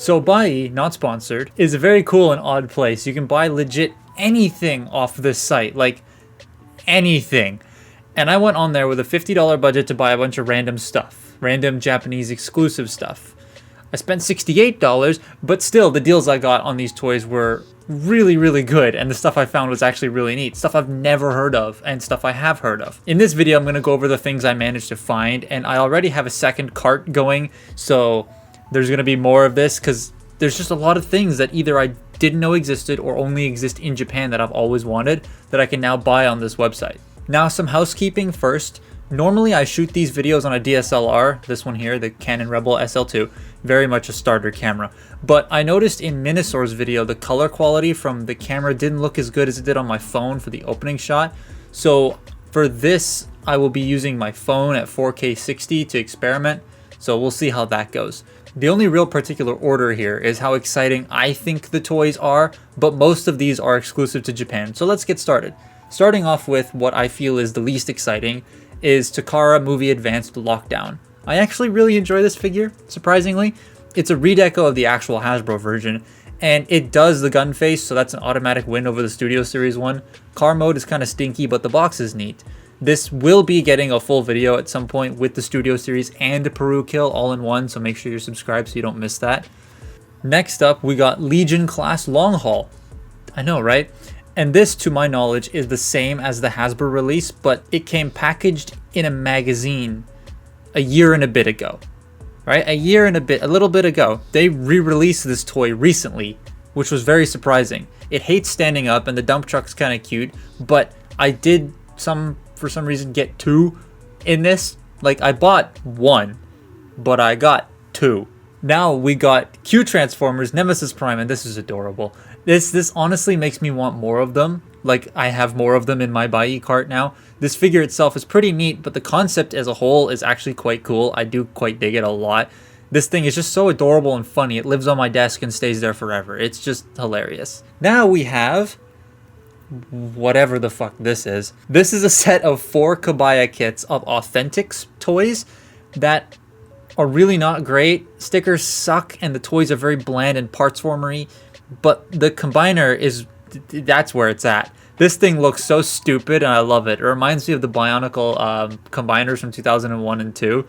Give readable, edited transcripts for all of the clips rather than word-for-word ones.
So Bai, not sponsored, is a very cool and odd place. You can buy legit anything off this site, like anything. And I went on there with a $50 budget to buy a bunch of random stuff, random Japanese exclusive stuff. I spent $68, but still the deals I got on these toys were really, really good, and the stuff I found was actually really neat. Stuff I've never heard of, and stuff I have heard of. In this video, I'm going to go over the things I managed to find, and I already have a second cart going, so there's going to be more of this, because there's just a lot of things that either I didn't know existed or only exist in Japan that I've always wanted that I can now buy on this website. Now, some housekeeping first. Normally I shoot these videos on a DSLR, this one here, the Canon Rebel SL2, very much a starter camera. But I noticed in Minisor's video, the color quality from the camera didn't look as good as it did on my phone for the opening shot. So for this, I will be using my phone at 4K 60 to experiment. So we'll see how that goes. The only real particular order here is how exciting I think the toys are, but most of these are exclusive to Japan. So let's get started. Starting off with what I feel is the least exciting is Takara Movie Advanced Lockdown. I actually really enjoy this figure, surprisingly. It's a redeco of the actual Hasbro version, and it does the gun face, so that's an automatic win over the Studio Series one. Car mode is kind of stinky, but the box is neat. This will be getting a full video at some point with the Studio Series and a Peru Kill all in one, so make sure you're subscribed so you don't miss that. Next up, we got Legion Class Long Haul. I know, right? And this, to my knowledge, is the same as the Hasbro release, but it came packaged in a magazine a year and a bit ago, right? A little bit ago. They re-released this toy recently, which was very surprising. It hates standing up, and the dump truck's kind of cute, but I did for some reason get two in this. Like, I bought one, but I got two. Now we got Q Transformers Nemesis Prime, and this is adorable. This honestly makes me want more of them. Like, I have more of them in my Bai cart now. This figure itself is pretty neat, but the concept as a whole is actually quite cool. I do quite dig it a lot. This thing is just so adorable and funny. It lives on my desk and stays there forever. It's just hilarious. Now we have whatever the fuck this is. This is a set of 4 Kabaya kits of Authentics toys that are really not great. Stickers suck, and the toys are very bland and parts formery. But the combiner that's where it's at. This thing looks so stupid, and I love it. It reminds me of the Bionicle combiners from 2001 and 2.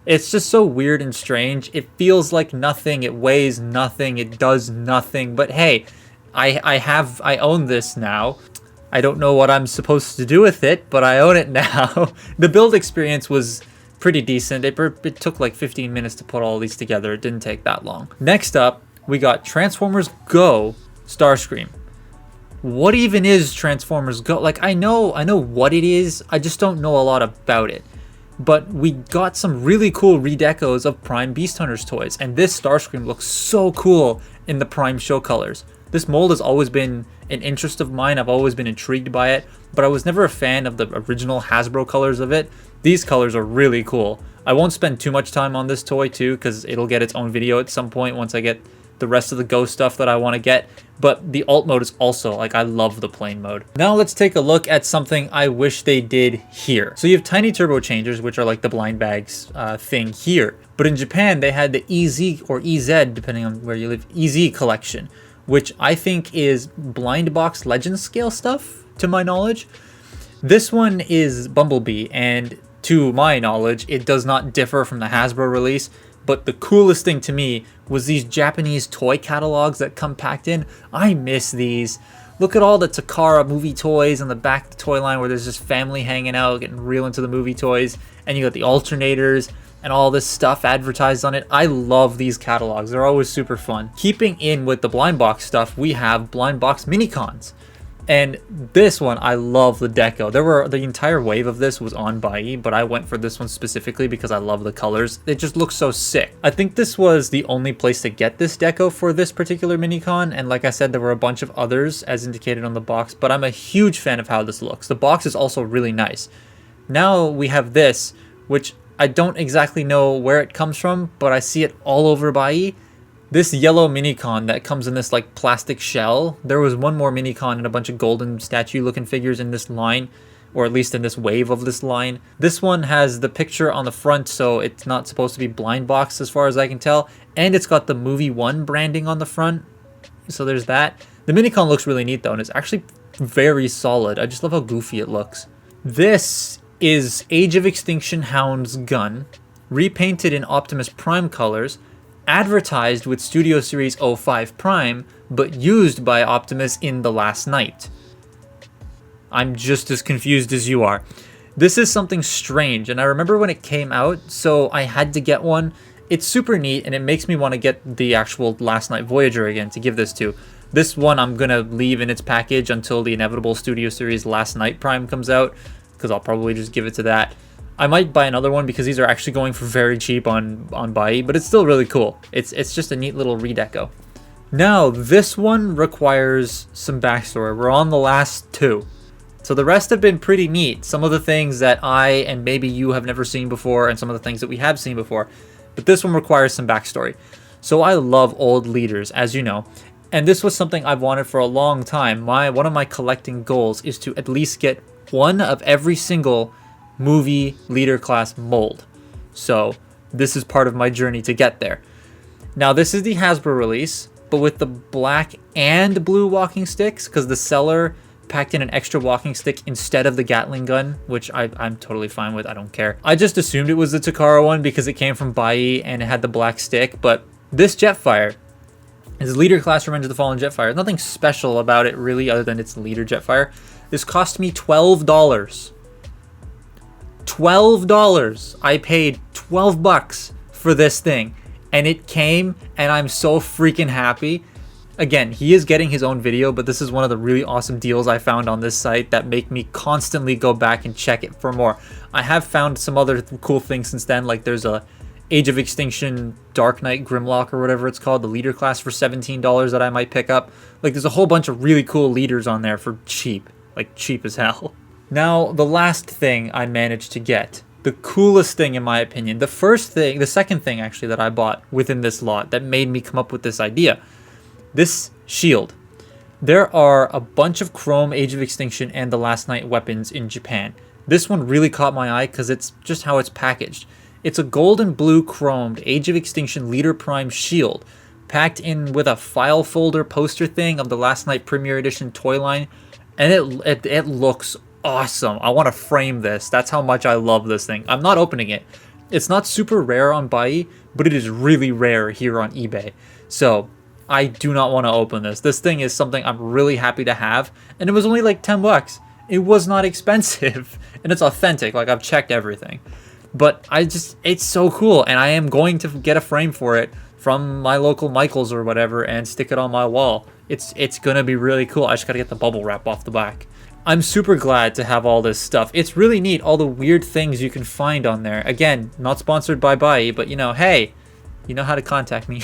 It's just so weird and strange. It feels like nothing. It weighs nothing. It does nothing. But hey, I own this now. I don't know what I'm supposed to do with it, but I own it now. The build experience was pretty decent. It took like 15 minutes to put all these together. It didn't take that long. Next up, we got Transformers Go Starscream. What even is Transformers Go? Like, I know what it is. I just don't know a lot about it. But we got some really cool redecos of Prime Beast Hunters toys, and this Starscream looks so cool in the Prime show colors. This mold has always been an interest of mine. I've always been intrigued by it, but I was never a fan of the original Hasbro colors of it. These colors are really cool. I won't spend too much time on this toy too, because it'll get its own video at some point once I get the rest of the Go stuff that I want to get, but the alt mode is also, like, I love the plane mode. Now let's take a look at something I wish they did here. So you have tiny turbo changers, which are like the blind bags thing here, but in Japan they had the EZ or EZ, depending on where you live, EZ collection, which I think is blind box legend scale stuff, to my knowledge. This one is Bumblebee, and to my knowledge, it does not differ from the Hasbro release. But the coolest thing to me was these Japanese toy catalogs that come packed in. I miss these. Look at all the Takara Movie toys on the back of the toy line where there's just family hanging out, getting real into the movie toys. And you got the alternators and all this stuff advertised on it. I love these catalogs. They're always super fun. Keeping in with the blind box stuff, we have blind box MiniCons. And this one, I love the deco. The entire wave of this was on Bai, but I went for this one specifically because I love the colors. It just looks so sick. I think this was the only place to get this deco for this particular MiniCon, and like I said, there were a bunch of others as indicated on the box, but I'm a huge fan of how this looks. The box is also really nice. Now we have this, which I don't exactly know where it comes from, but I see it all over Bai. This yellow MiniCon that comes in this like plastic shell. There was one more MiniCon and a bunch of golden statue looking figures in this line, or at least in this wave of this line. This one has the picture on the front, so it's not supposed to be blind box as far as I can tell, and it's got the Movie 1 branding on the front, so there's that. The MiniCon looks really neat though, and it's actually very solid. I just love how goofy it looks. This is Age of Extinction Hound's gun, repainted in Optimus Prime colors, advertised with Studio Series 05 Prime, but used by Optimus in The Last Knight. I'm just as confused as you are. This is something strange, and I remember when it came out, so I had to get one. It's super neat, and it makes me want to get the actual Last Knight Voyager again to give this to. This one I'm going to leave in its package until the inevitable Studio Series Last Knight Prime comes out, because I'll probably just give it to that. I might buy another one because these are actually going for very cheap on Buy, but it's still really cool. It's just a neat little redeco. Now, this one requires some backstory. We're on the last two. So the rest have been pretty neat. Some of the things that I and maybe you have never seen before, and some of the things that we have seen before. But this one requires some backstory. So I love old leaders, as you know. And this was something I've wanted for a long time. One of my collecting goals is to at least get one of every single movie leader class mold. So this is part of my journey to get there. Now this is the Hasbro release, but with the black and blue walking sticks, because the seller packed in an extra walking stick instead of the Gatling gun, which I'm totally fine with. I don't care. I just assumed it was the Takara one because it came from Bai and it had the black stick, but this Jetfire is Leader Class Revenge of the Fallen Jetfire. Nothing special about it really other than it's Leader Jetfire. This cost me $12. $12. I paid 12 bucks for this thing, and it came, and I'm so freaking happy. Again, he is getting his own video, but this is one of the really awesome deals I found on this site that make me constantly go back and check it for more. I have found some other cool things since then, like there's a Age of Extinction Dark Knight Grimlock or whatever it's called, the leader class for $17 that I might pick up. Like there's a whole bunch of really cool leaders on there for cheap, like cheap as hell. Now, the last thing I managed to get, the coolest thing in my opinion, the second thing actually that I bought within this lot that made me come up with this idea. This shield. There are a bunch of Chrome Age of Extinction and The Last Knight weapons in Japan. This one really caught my eye because it's just how it's packaged. It's a gold and blue chromed Age of Extinction Leader Prime shield, packed in with a file folder poster thing of the Last Knight Premier Edition toy line, and it looks awesome. I want to frame this. That's how much I love this thing. I'm not opening it. It's not super rare on Buy, but it is really rare here on eBay. So I do not want to open this. This thing is something I'm really happy to have, and it was only like 10 bucks. It was not expensive, and it's authentic. Like I've checked everything. But it's so cool, and I am going to get a frame for it from my local Michaels or whatever and stick it on my wall. It's gonna be really cool. I just gotta get the bubble wrap off the back. I'm super glad to have all this stuff. It's really neat, all the weird things you can find on there. Again, not sponsored by Bai, but you know, hey, you know how to contact me.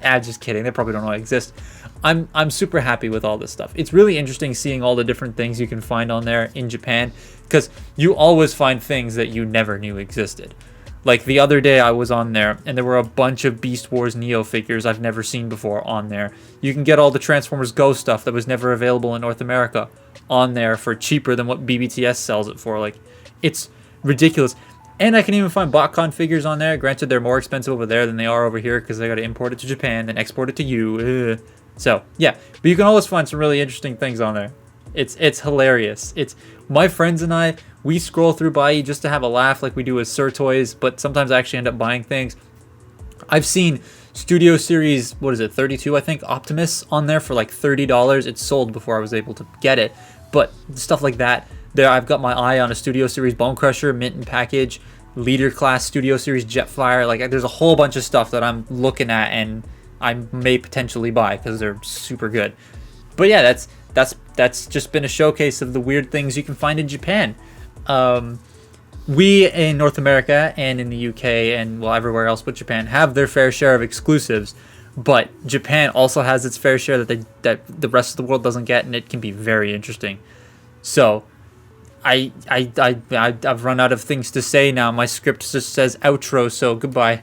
Just kidding. They probably don't know I exist. I'm super happy with all this stuff. It's really interesting seeing all the different things you can find on there in Japan, because you always find things that you never knew existed. Like the other day I was on there and there were a bunch of Beast Wars Neo figures I've never seen before on there. You can get all the Transformers Go stuff that was never available in North America on there for cheaper than what BBTS sells it for. Like, it's ridiculous. And I can even find BotCon figures on there. Granted, they're more expensive over there than they are over here because they got to import it to Japan and export it to you. Ugh. So, yeah. But you can always find some really interesting things on there. It's hilarious. It's my friends and I, we scroll through Bai just to have a laugh like we do with Sir Toys, but sometimes I actually end up buying things. I've seen Studio Series, 32, I think, Optimus on there for like $30. It's sold before I was able to get it. But stuff like that. There, I've got my eye on a Studio Series Bone Crusher, mint and package, Leader Class Studio Series Jetfire. Like, there's a whole bunch of stuff that I'm looking at and I may potentially buy because they're super good. But yeah, that's just been a showcase of the weird things you can find in Japan. We in North America and in the UK and well everywhere else but Japan have their fair share of exclusives, but Japan also has its fair share that the rest of the world doesn't get, and it can be very interesting. So I've run out of things to say now. My script just says outro, so goodbye.